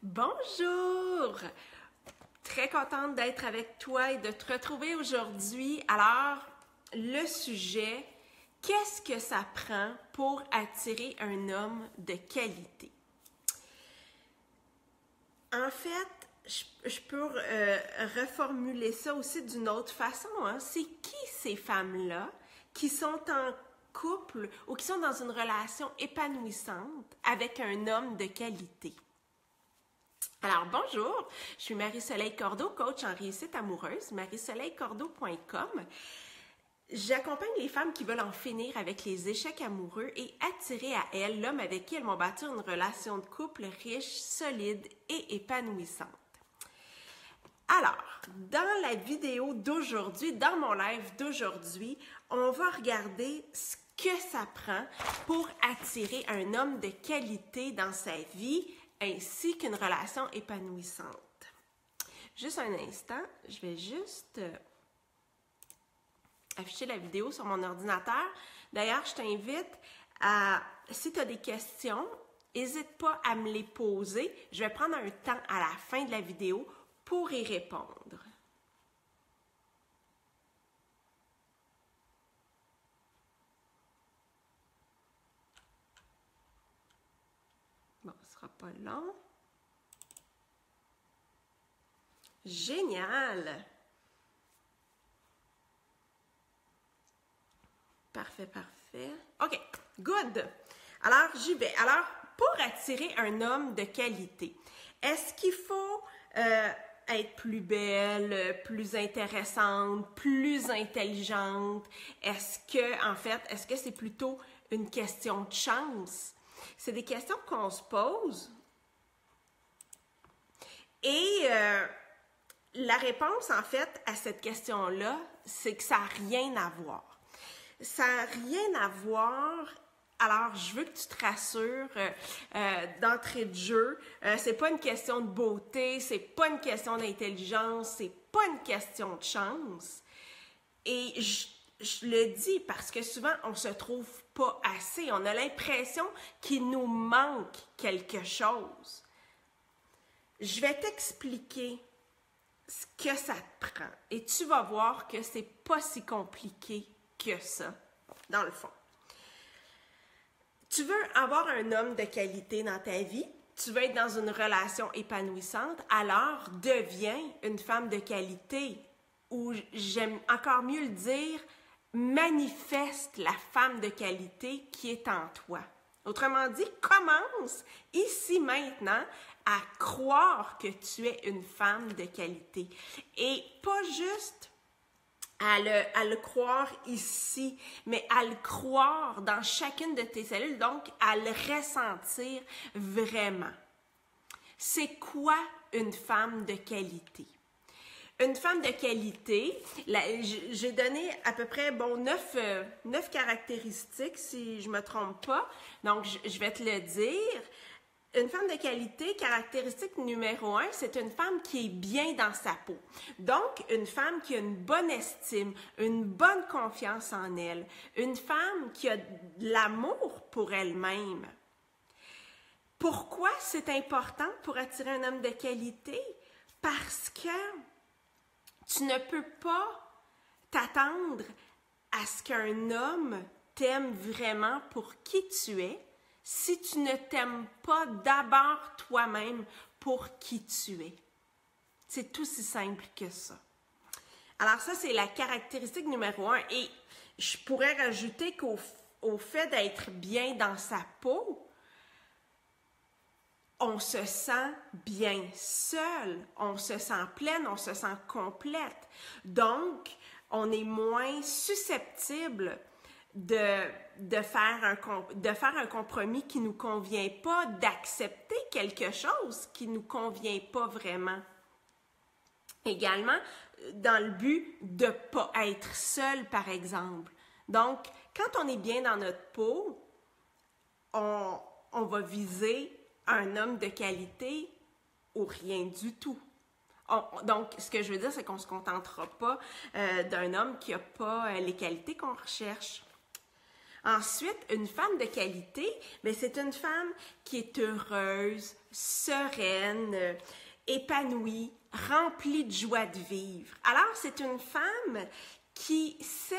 Bonjour! Très contente d'être avec toi et de te retrouver aujourd'hui. Alors, le sujet, qu'est-ce que ça prend pour attirer un homme de qualité? En fait, je peux reformuler ça aussi d'une autre façon. C'est qui ces femmes-là qui sont en couple ou qui sont dans une relation épanouissante avec un homme de qualité? Alors, bonjour, je suis Marie-Soleil Cordeau, coach en réussite amoureuse, mariesoleilcordeau.com. J'accompagne les femmes qui veulent en finir avec les échecs amoureux et attirer à elles l'homme avec qui elles vont bâtir une relation de couple riche, solide et épanouissante. Alors, dans la vidéo d'aujourd'hui, dans mon live d'aujourd'hui, on va regarder ce que ça prend pour attirer un homme de qualité dans sa vie, ainsi qu'une relation épanouissante. Juste un instant, je vais juste afficher la vidéo sur mon ordinateur. D'ailleurs, je t'invite à, si tu as des questions, n'hésite pas à me les poser. Je vais prendre un temps à la fin de la vidéo pour y répondre. Bon, ce ne sera pas long. Génial! Parfait, parfait. OK, good! Alors, j'y vais. Alors, pour attirer un homme de qualité, est-ce qu'il faut être plus belle, plus intéressante, plus intelligente? Est-ce que c'est plutôt une question de chance? C'est des questions qu'on se pose. Et la réponse, en fait, à cette question-là, c'est que ça n'a rien à voir. Ça n'a rien à voir. Alors, je veux que tu te rassures d'entrée de jeu. C'est pas une question de beauté, c'est pas une question d'intelligence, c'est pas une question de chance. Et je le dis parce que souvent, on se trouve pas assez. On a l'impression qu'il nous manque quelque chose. Je vais t'expliquer ce que ça te prend. Et tu vas voir que c'est pas si compliqué que ça, dans le fond. Tu veux avoir un homme de qualité dans ta vie, tu veux être dans une relation épanouissante, alors deviens une femme de qualité. Ou j'aime encore mieux le dire, manifeste la femme de qualité qui est en toi. Autrement dit, commence ici maintenant à croire que tu es une femme de qualité. Et pas juste à le croire ici, mais à le croire dans chacune de tes cellules, donc à le ressentir vraiment. C'est quoi une femme de qualité? Une femme de qualité, j'ai donné à peu près 9 caractéristiques, si je ne me trompe pas, donc je vais te le dire. Une femme de qualité, caractéristique numéro 1, c'est une femme qui est bien dans sa peau. Donc, une femme qui a une bonne estime, une bonne confiance en elle, une femme qui a de l'amour pour elle-même. Pourquoi c'est important pour attirer un homme de qualité? Parce que tu ne peux pas t'attendre à ce qu'un homme t'aime vraiment pour qui tu es si tu ne t'aimes pas d'abord toi-même pour qui tu es. C'est aussi simple que ça. Alors ça, c'est la caractéristique numéro 1. Et je pourrais rajouter qu'au fait d'être bien dans sa peau, on se sent bien seul, on se sent pleine, on se sent complète. Donc, on est moins susceptible de faire un compromis qui ne nous convient pas, d'accepter quelque chose qui ne nous convient pas vraiment. Également, dans le but de ne pas être seul, par exemple. Donc, quand on est bien dans notre peau, on va viser un homme de qualité ou rien du tout. Donc, ce que je veux dire, c'est qu'on ne se contentera pas d'un homme qui n'a pas les qualités qu'on recherche. Ensuite, une femme de qualité, bien, c'est une femme qui est heureuse, sereine, épanouie, remplie de joie de vivre. Alors, c'est une femme qui sait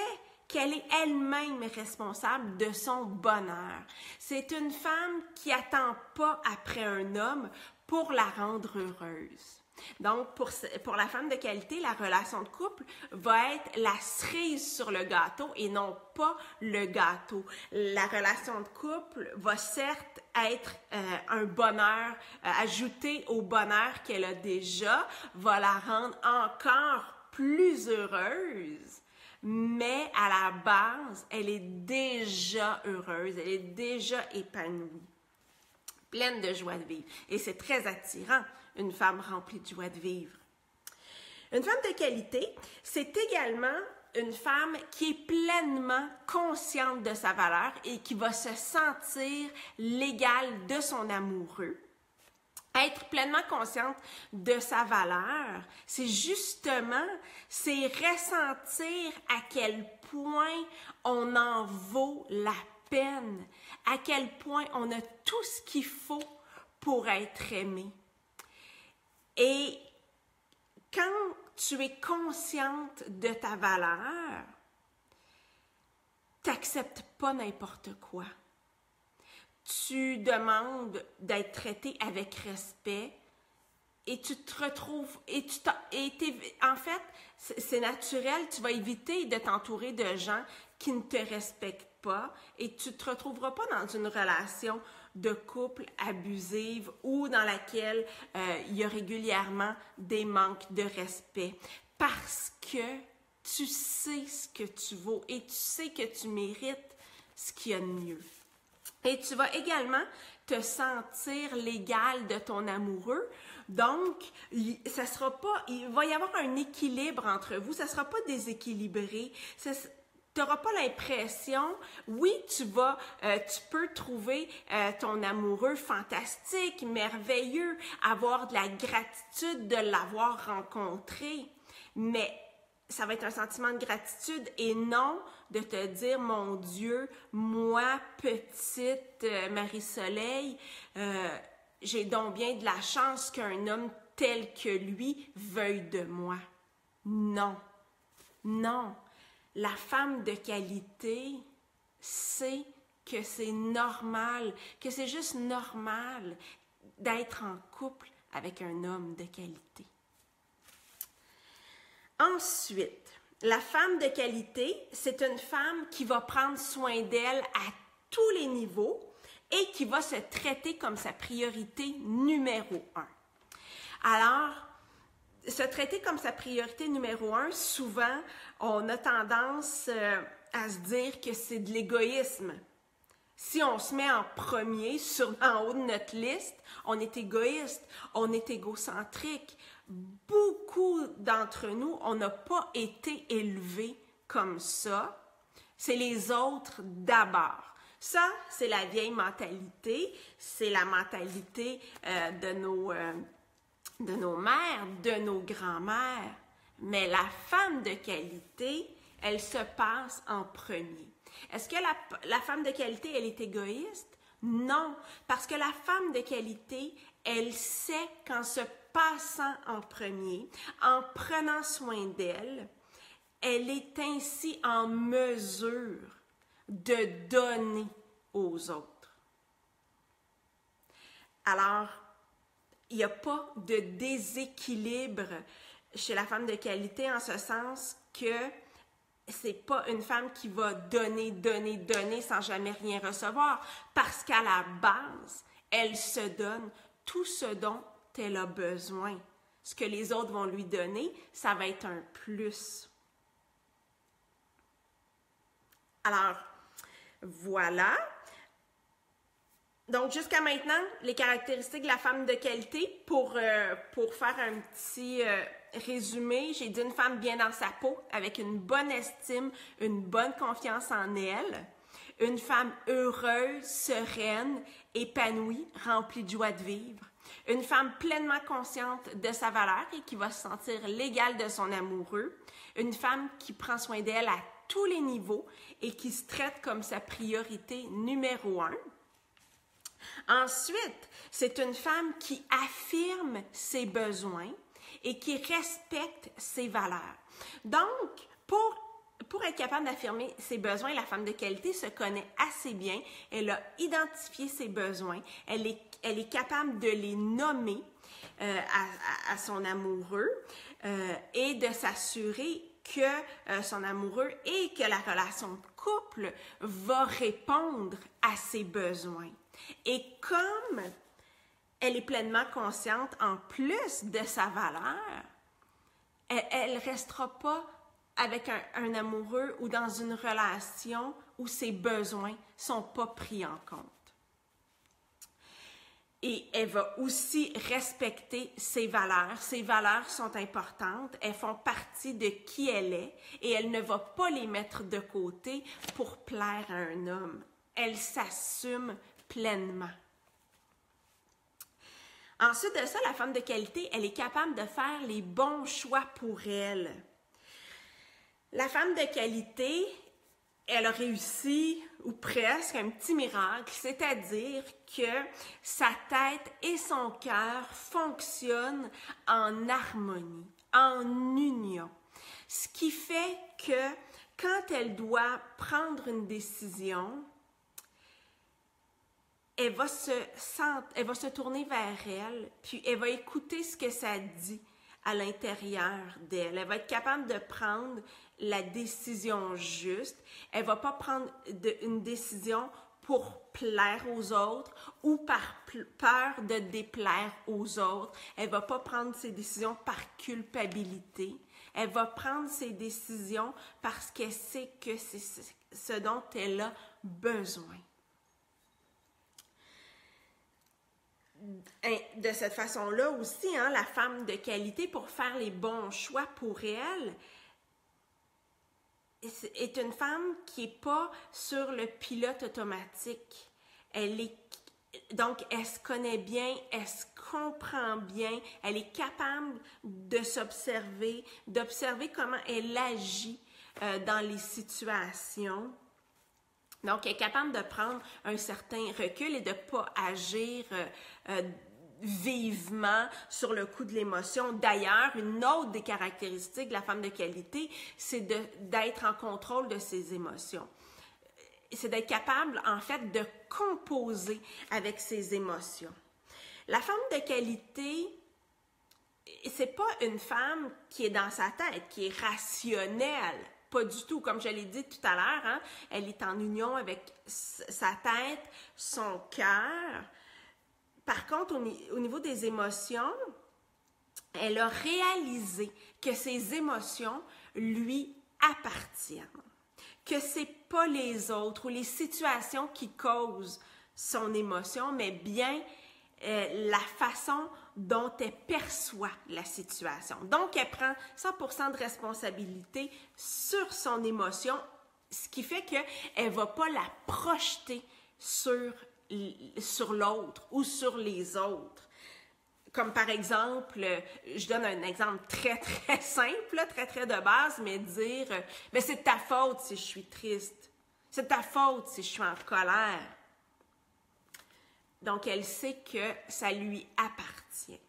qu'elle est elle-même responsable de son bonheur. C'est une femme qui n'attend pas après un homme pour la rendre heureuse. Donc, pour la femme de qualité, la relation de couple va être la cerise sur le gâteau et non pas le gâteau. La relation de couple va certes être un bonheur ajouté au bonheur qu'elle a déjà, va la rendre encore plus heureuse, mais à la base, elle est déjà heureuse, elle est déjà épanouie, pleine de joie de vivre. Et c'est très attirant, une femme remplie de joie de vivre. Une femme de qualité, c'est également une femme qui est pleinement consciente de sa valeur et qui va se sentir l'égale de son amoureux. Être pleinement consciente de sa valeur, c'est justement, c'est ressentir à quel point on en vaut la peine, à quel point on a tout ce qu'il faut pour être aimé. Et quand tu es consciente de ta valeur, tu n'acceptes pas n'importe quoi. Tu demandes d'être traité avec respect et tu te retrouves, en fait, c'est naturel, tu vas éviter de t'entourer de gens qui ne te respectent pas et tu ne te retrouveras pas dans une relation de couple abusive ou dans laquelle il y a régulièrement des manques de respect parce que tu sais ce que tu vaux et tu sais que tu mérites ce qu'il y a de mieux. Et tu vas également te sentir l'égal de ton amoureux. Donc, ça sera pas, il va y avoir un équilibre entre vous, ça ne sera pas déséquilibré. Tu n'auras pas l'impression, oui, tu peux trouver ton amoureux fantastique, merveilleux, avoir de la gratitude de l'avoir rencontré, mais ça va être un sentiment de gratitude et non de te dire, mon Dieu, moi, petite Marie-Soleil, j'ai donc bien de la chance qu'un homme tel que lui veuille de moi. Non, non. La femme de qualité sait que c'est normal, que c'est juste normal d'être en couple avec un homme de qualité. Ensuite, la femme de qualité, c'est une femme qui va prendre soin d'elle à tous les niveaux et qui va se traiter comme sa priorité numéro 1. Alors, se traiter comme sa priorité numéro 1, souvent, on a tendance à se dire que c'est de l'égoïsme. Si on se met en premier, en haut de notre liste, on est égoïste, on est égocentrique. Beaucoup d'entre nous, on n'a pas été élevés comme ça. C'est les autres d'abord. Ça, c'est la vieille mentalité, c'est la mentalité de nos mères, de nos grands-mères. Mais la femme de qualité, elle se passe en premier. Est-ce que la femme de qualité, elle est égoïste? Non, parce que la femme de qualité, elle sait qu'en se passant en premier, en prenant soin d'elle, elle est ainsi en mesure de donner aux autres. Alors, il n'y a pas de déséquilibre chez la femme de qualité en ce sens que c'est pas une femme qui va donner, donner, donner sans jamais rien recevoir, parce qu'à la base, elle se donne tout ce dont elle a besoin. Ce que les autres vont lui donner, ça va être un plus. Alors, voilà. Donc, jusqu'à maintenant, les caractéristiques de la femme de qualité, pour faire un petit résumé, j'ai dit une femme bien dans sa peau, avec une bonne estime, une bonne confiance en elle, une femme heureuse, sereine, épanouie, remplie de joie de vivre, une femme pleinement consciente de sa valeur et qui va se sentir l'égale de son amoureux, une femme qui prend soin d'elle à tous les niveaux et qui se traite comme sa priorité numéro 1. Ensuite, c'est une femme qui affirme ses besoins et qui respecte ses valeurs. Donc, pour être capable d'affirmer ses besoins, la femme de qualité se connaît assez bien. Elle a identifié ses besoins. Elle est capable de les nommer à son amoureux et de s'assurer que son amoureux et que la relation de couple va répondre à ses besoins. Et comme elle est pleinement consciente, en plus de sa valeur, elle ne restera pas avec un amoureux ou dans une relation où ses besoins ne sont pas pris en compte. Et elle va aussi respecter ses valeurs. Ses valeurs sont importantes, elles font partie de qui elle est et elle ne va pas les mettre de côté pour plaire à un homme. Elle s'assume pleinement. Ensuite de ça, la femme de qualité, elle est capable de faire les bons choix pour elle. La femme de qualité, elle a réussi, ou presque, un petit miracle, c'est-à-dire que sa tête et son cœur fonctionnent en harmonie, en union. Ce qui fait que quand elle doit prendre une décision, elle va se tourner vers elle, puis elle va écouter ce que ça dit à l'intérieur d'elle. Elle va être capable de prendre la décision juste. Elle ne va pas prendre une décision pour plaire aux autres ou par peur de déplaire aux autres. Elle ne va pas prendre ses décisions par culpabilité. Elle va prendre ses décisions parce qu'elle sait que c'est ce dont elle a besoin. De cette façon-là aussi, la femme de qualité, pour faire les bons choix pour elle, est une femme qui n'est pas sur le pilote automatique. Donc, elle se connaît bien, elle se comprend bien, elle est capable de s'observer, d'observer comment elle agit dans les situations. Donc, elle est capable de prendre un certain recul et de ne pas agir vivement sur le coup de l'émotion. D'ailleurs, une autre des caractéristiques de la femme de qualité, c'est d'être en contrôle de ses émotions. C'est d'être capable, en fait, de composer avec ses émotions. La femme de qualité, c'est pas une femme qui est dans sa tête, qui est rationnelle. Pas du tout. Comme je l'ai dit tout à l'heure, elle est en union avec sa tête, son cœur. Par contre, au niveau des émotions, elle a réalisé que ses émotions lui appartiennent. Que c'est pas les autres ou les situations qui causent son émotion, mais bien la façon dont elle perçoit la situation. Donc, elle prend 100% de responsabilité sur son émotion, ce qui fait qu'elle ne va pas la projeter sur l'autre ou sur les autres. Comme par exemple, je donne un exemple très, très simple, très, très de base, mais dire « Mais c'est de ta faute si je suis triste. C'est de ta faute si je suis en colère. » Donc, elle sait que ça lui appartient.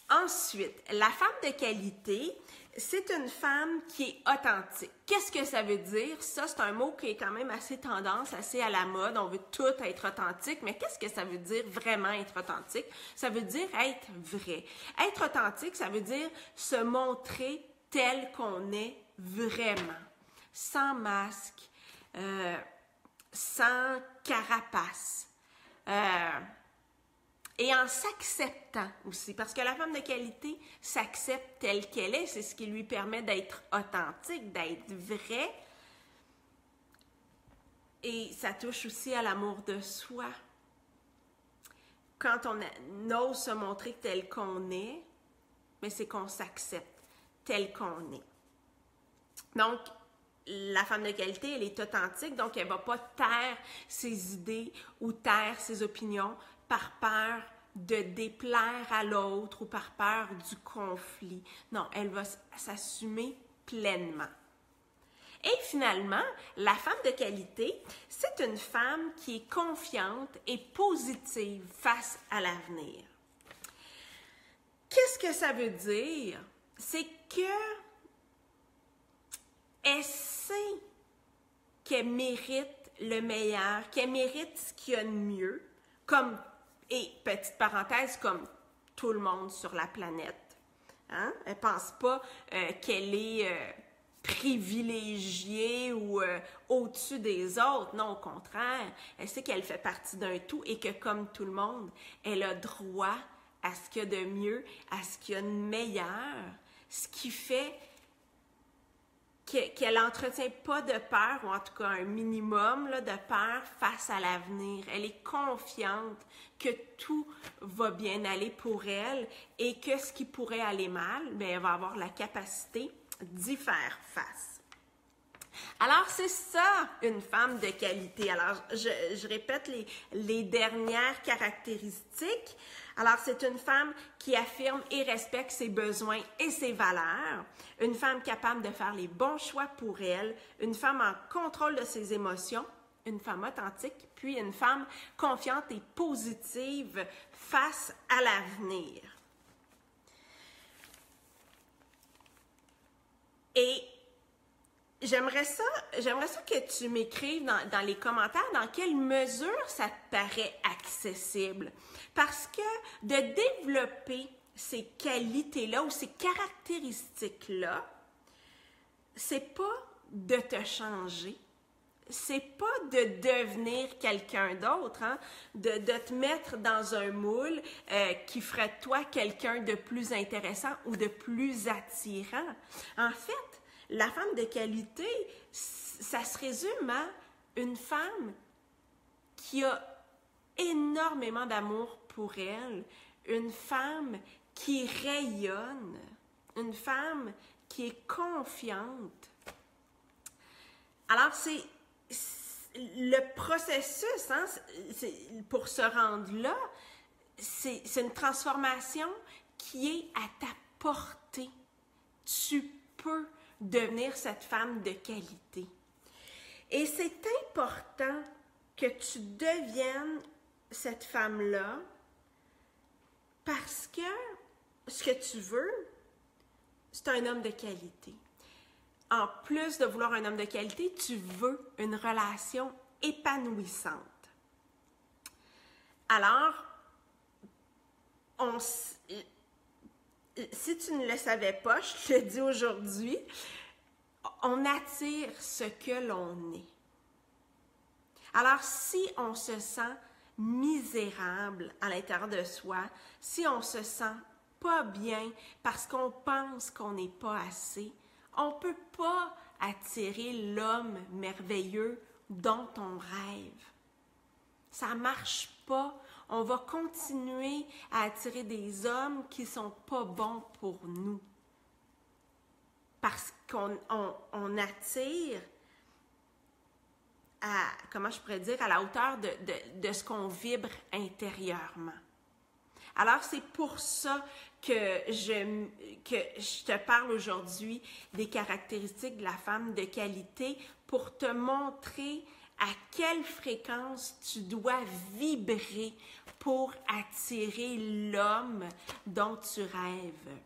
Ensuite, la femme de qualité, c'est une femme qui est authentique. Qu'est-ce que ça veut dire? Ça, c'est un mot qui est quand même assez tendance, assez à la mode. On veut tout être authentique, mais qu'est-ce que ça veut dire vraiment être authentique? Ça veut dire être vrai. Être authentique, ça veut dire se montrer tel qu'on est vraiment, sans masque, sans carapace. Et en s'acceptant aussi, parce que la femme de qualité s'accepte telle qu'elle est, c'est ce qui lui permet d'être authentique, d'être vrai. Et ça touche aussi à l'amour de soi. Quand on ose se montrer tel qu'on est, mais c'est qu'on s'accepte tel qu'on est. Donc, la femme de qualité, elle est authentique, donc elle ne va pas taire ses idées ou taire ses opinions par peur de déplaire à l'autre ou par peur du conflit. Non, elle va s'assumer pleinement. Et finalement, la femme de qualité, c'est une femme qui est confiante et positive face à l'avenir. Qu'est-ce que ça veut dire? C'est que elle sait qu'elle mérite le meilleur, qu'elle mérite ce qu'il y a de mieux, comme, et petite parenthèse, comme tout le monde sur la planète. Hein? Elle ne pense pas qu'elle est privilégiée ou au-dessus des autres. Non, au contraire, elle sait qu'elle fait partie d'un tout et que comme tout le monde, elle a droit à ce qu'il y a de mieux, à ce qu'il y a de meilleur, ce qui fait qu'elle n'entretient pas de peur, ou en tout cas un minimum là, de peur face à l'avenir. Elle est confiante que tout va bien aller pour elle et que ce qui pourrait aller mal, bien, elle va avoir la capacité d'y faire face. Alors, c'est ça, une femme de qualité. Alors, je répète les dernières caractéristiques. Alors, c'est une femme qui affirme et respecte ses besoins et ses valeurs. Une femme capable de faire les bons choix pour elle. Une femme en contrôle de ses émotions. Une femme authentique. Puis, une femme confiante et positive face à l'avenir. Et j'aimerais ça que tu m'écrives dans les commentaires dans quelle mesure ça te paraît accessible. Parce que de développer ces qualités-là ou ces caractéristiques-là, c'est pas de te changer, c'est pas de devenir quelqu'un d'autre, hein? de te mettre dans un moule qui ferait de toi quelqu'un de plus intéressant ou de plus attirant. En fait, la femme de qualité, ça se résume à une femme qui a énormément d'amour pour elle, une femme qui rayonne, une femme qui est confiante. Alors, c'est le processus, hein, pour se rendre là, c'est une transformation qui est à ta portée. Tu peux devenir cette femme de qualité. Et c'est important que tu deviennes cette femme-là parce que ce que tu veux, c'est un homme de qualité. En plus de vouloir un homme de qualité, tu veux une relation épanouissante. Alors, si tu ne le savais pas, je te le dis aujourd'hui, on attire ce que l'on est. Alors, si on se sent misérable à l'intérieur de soi, si on se sent pas bien parce qu'on pense qu'on n'est pas assez, on ne peut pas attirer l'homme merveilleux dont on rêve. Ça ne marche pas. On va continuer à attirer des hommes qui ne sont pas bons pour nous. Parce qu'on attire à, comment je pourrais dire, à la hauteur de ce qu'on vibre intérieurement. Alors, c'est pour ça que je te parle aujourd'hui des caractéristiques de la femme de qualité pour te montrer à quelle fréquence tu dois vibrer pour attirer l'homme dont tu rêves.